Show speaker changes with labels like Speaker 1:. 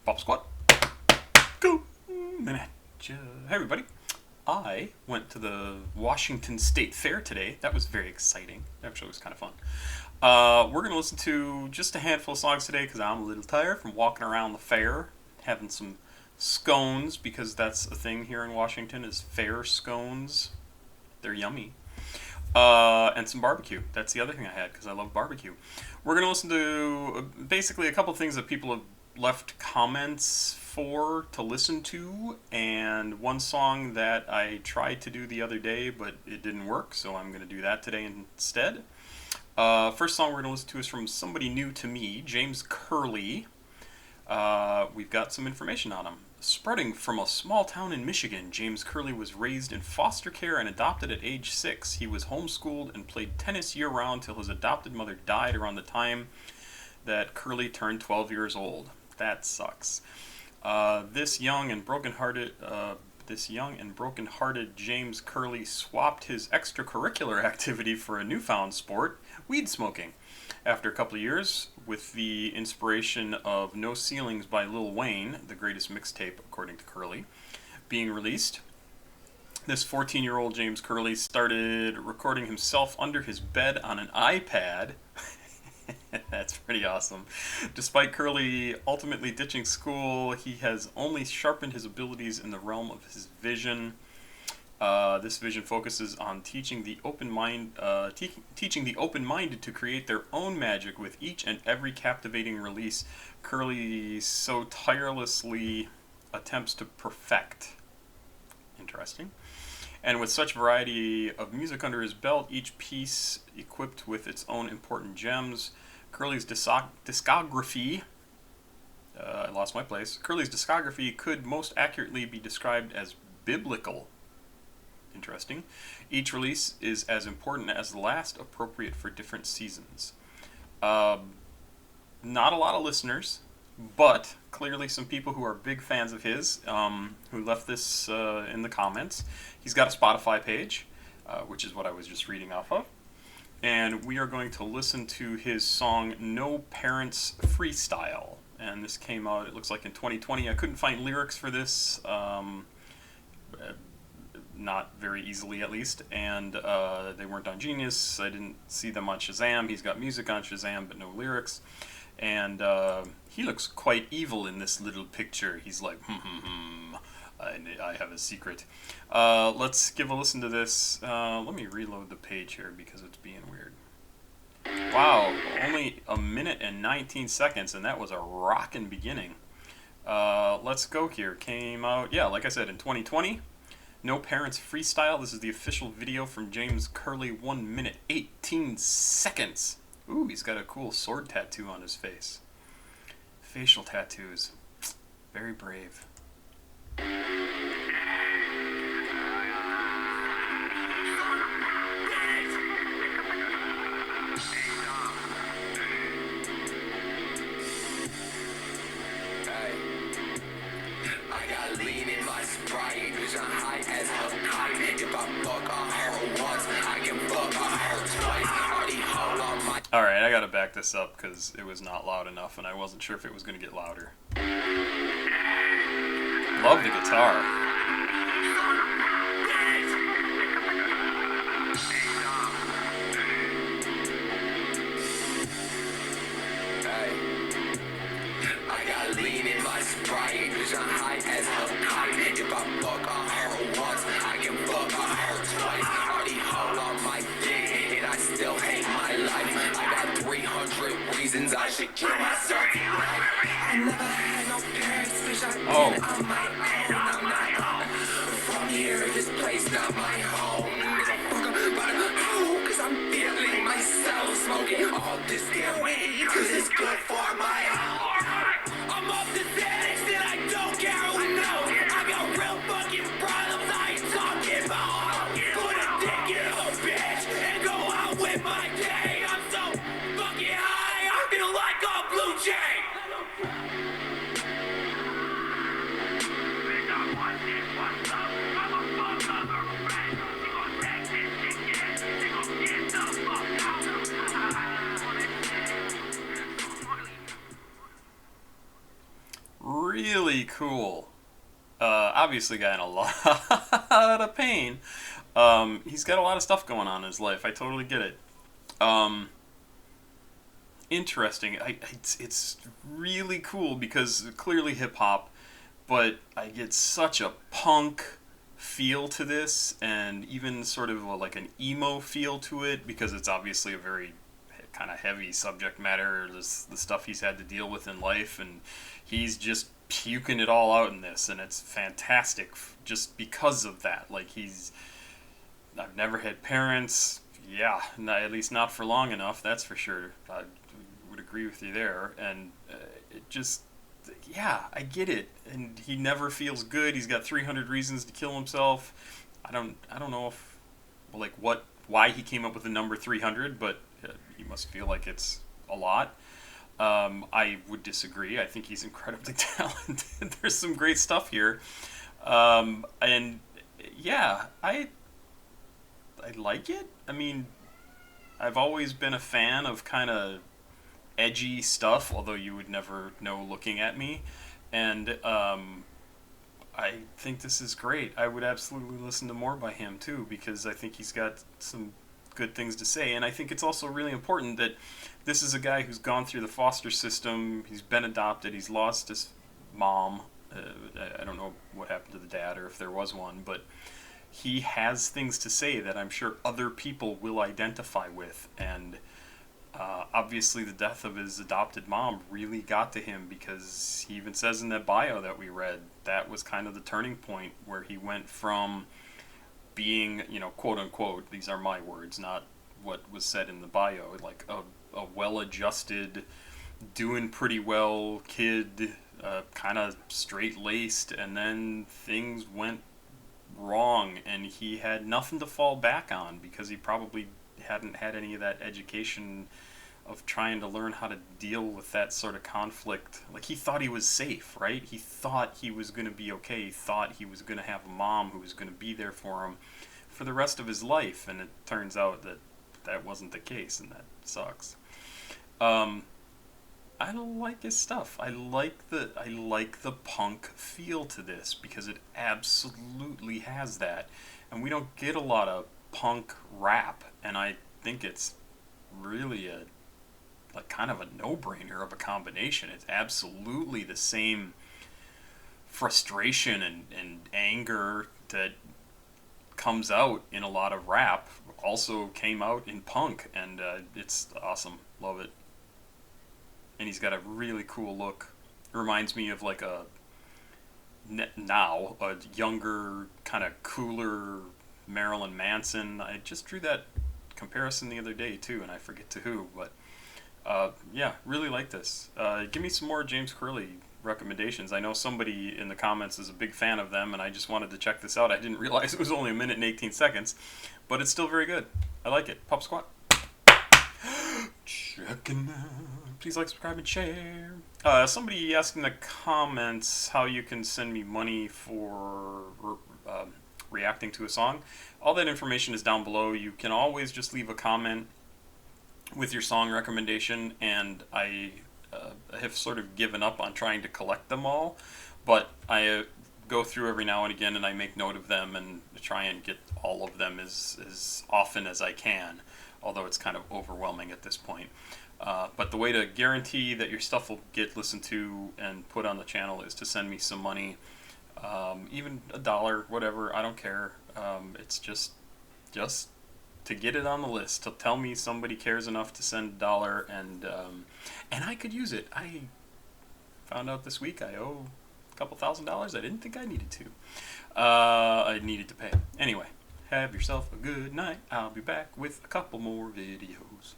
Speaker 1: Papasquatjon. Go! Hey everybody. I went to the Washington State Fair today. That was very exciting. Actually, it was kind of fun. We're going to listen to just a handful of songs today because I'm a little tired from walking around the fair, having some scones, because that's a thing here in Washington is fair scones. They're yummy. And some barbecue. That's the other thing I had because I love barbecue. We're going to listen to basically a couple things that people have left comments for to listen to, and one song that I tried to do the other day but it didn't work, so I'm going to do that today instead. First song we're going to listen to is from somebody new to me, James Curley. We've got some information on him. Spreading from a small town in Michigan, James Curley was raised in foster care and adopted at age 6. He was homeschooled and played tennis year-round till his adopted mother died around the time that Curley turned 12 years old. That sucks. This young and broken-hearted James Curley swapped his extracurricular activity for a newfound sport, weed smoking. After a couple of years, with the inspiration of No Ceilings by Lil Wayne, the greatest mixtape according to Curley, being released, this 14-year-old James Curley started recording himself under his bed on an iPad. That's pretty awesome. Despite Curley ultimately ditching school, he has only sharpened his abilities in the realm of his vision. This vision focuses on teaching the open-minded to create their own magic with each and every captivating release Curley so tirelessly attempts to perfect. Interesting. And with such variety of music under his belt, each piece equipped with its own important gems, Curley's discography... I lost my place. Curley's discography could most accurately be described as biblical. Interesting. Each release is as important as the last, appropriate for different seasons. Not a lot of listeners, but clearly some people who are big fans of his, who left this in the comments. He's got a Spotify page, which is what I was just reading off of. And we are going to listen to his song, No Parents Freestyle. And this came out, it looks like in 2020. I couldn't find lyrics for this, not very easily at least. And they weren't on Genius. I didn't see them on Shazam. He's got music on Shazam, but no lyrics. And he looks quite evil in this little picture. He's like, I have a secret. Let's give a listen to this. Let me reload the page here because it's being weird. Wow, only a minute and 19 seconds, and that was a rockin' beginning. Let's go here. Came out, yeah, like I said, in 2020. No Parents Freestyle. This is the official video from James Curley, 1 minute 18 seconds. Ooh, he's got a cool sword tattoo on his face. Facial tattoos. Very brave. Alright, I gotta back this up because it was not loud enough and I wasn't sure if it was gonna get louder. Love the guitar. I got lean in my Sprite, cause I'm high as a kite. If I fuck on her once, I can fuck on her twice. Already hoe on my dick, and I still hate my life. I got 300 reasons I should kill myself. I never had no parents, fish I did on my own. I'm not from here, this place not my home. Motherfucker, but cause I'm feeling myself smoking all this damn weed, cause it's good for my heart. I'm off the Xanax and I don't care who knows. I got real fucking problems I ain't talking about. Put a dick in a bitch and go out with my day. I'm so fucking high, I feel like a blue jay. really cool. Obviously, guy in a lot of pain. He's got a lot of stuff going on in his life. I totally get it. Um, Interesting. It's really cool because clearly hip hop, but I get such a punk feel to this, and even sort of like an emo feel to it because it's obviously a very kind of heavy subject matter, the stuff he's had to deal with in life, and he's just puking it all out in this, and it's fantastic just because of that. Like I've never had parents. Yeah, at least not for long enough. That's for sure. I would agree with you there, and it just, yeah, I get it. And he never feels good. He's got 300 reasons to kill himself. I don't know if like why he came up with the number 300, but he must feel like it's a lot. I would disagree. I think he's incredibly talented. There's some great stuff here, and yeah, I like it. I mean, I've always been a fan of kind of edgy stuff, although you would never know looking at me. And I think this is great. I would absolutely listen to more by him too, because I think he's got some good things to say. And I think it's also really important that this is a guy who's gone through the foster system. He's been adopted. He's lost his mom. I don't know what happened to the dad or if there was one, but he has things to say that I'm sure other people will identify with. And obviously the death of his adopted mom really got to him, because he even says in that bio that we read, that was kind of the turning point where he went from being, quote unquote, these are my words, not what was said in the bio, like a well-adjusted, doing pretty well kid, kind of straight-laced, and then things went wrong, and he had nothing to fall back on because he probably hadn't had any of that education of trying to learn how to deal with that sort of conflict. Like, he thought he was safe, right? He thought he was going to be okay. He thought he was going to have a mom who was going to be there for him for the rest of his life, and it turns out that that wasn't the case, and that sucks. I like his stuff. I like the punk feel to this because it absolutely has that, and we don't get a lot of punk rap, and I think it's really a like kind of a no-brainer of a combination. It's absolutely the same frustration and anger that comes out in a lot of rap also came out in punk, and it's awesome. Love it. And he's got a really cool look. It reminds me of like a younger, kind of cooler Marilyn Manson. I just drew that comparison the other day too, and I forget to who, but yeah, really like this. Give me some more James Curley recommendations. I know somebody in the comments is a big fan of them, and I just wanted to check this out. I didn't realize it was only 1 minute and 18 seconds, but it's still very good. I like it. Pop Squat. Checking out. Please like, subscribe, and share. Somebody asked in the comments how you can send me money for reacting to a song. All that information is down below. You can always just leave a comment with your song recommendation, and I have sort of given up on trying to collect them all, but I go through every now and again and I make note of them and try and get all of them as often as I can, although it's kind of overwhelming at this point. But the way to guarantee that your stuff will get listened to and put on the channel is to send me some money, even $1, whatever, I don't care. It's just to get it on the list, to tell me somebody cares enough to send $1, and I could use it. I found out this week I owe a couple $1,000s. I didn't think I needed to. I needed to pay. Anyway, have yourself a good night. I'll be back with a couple more videos.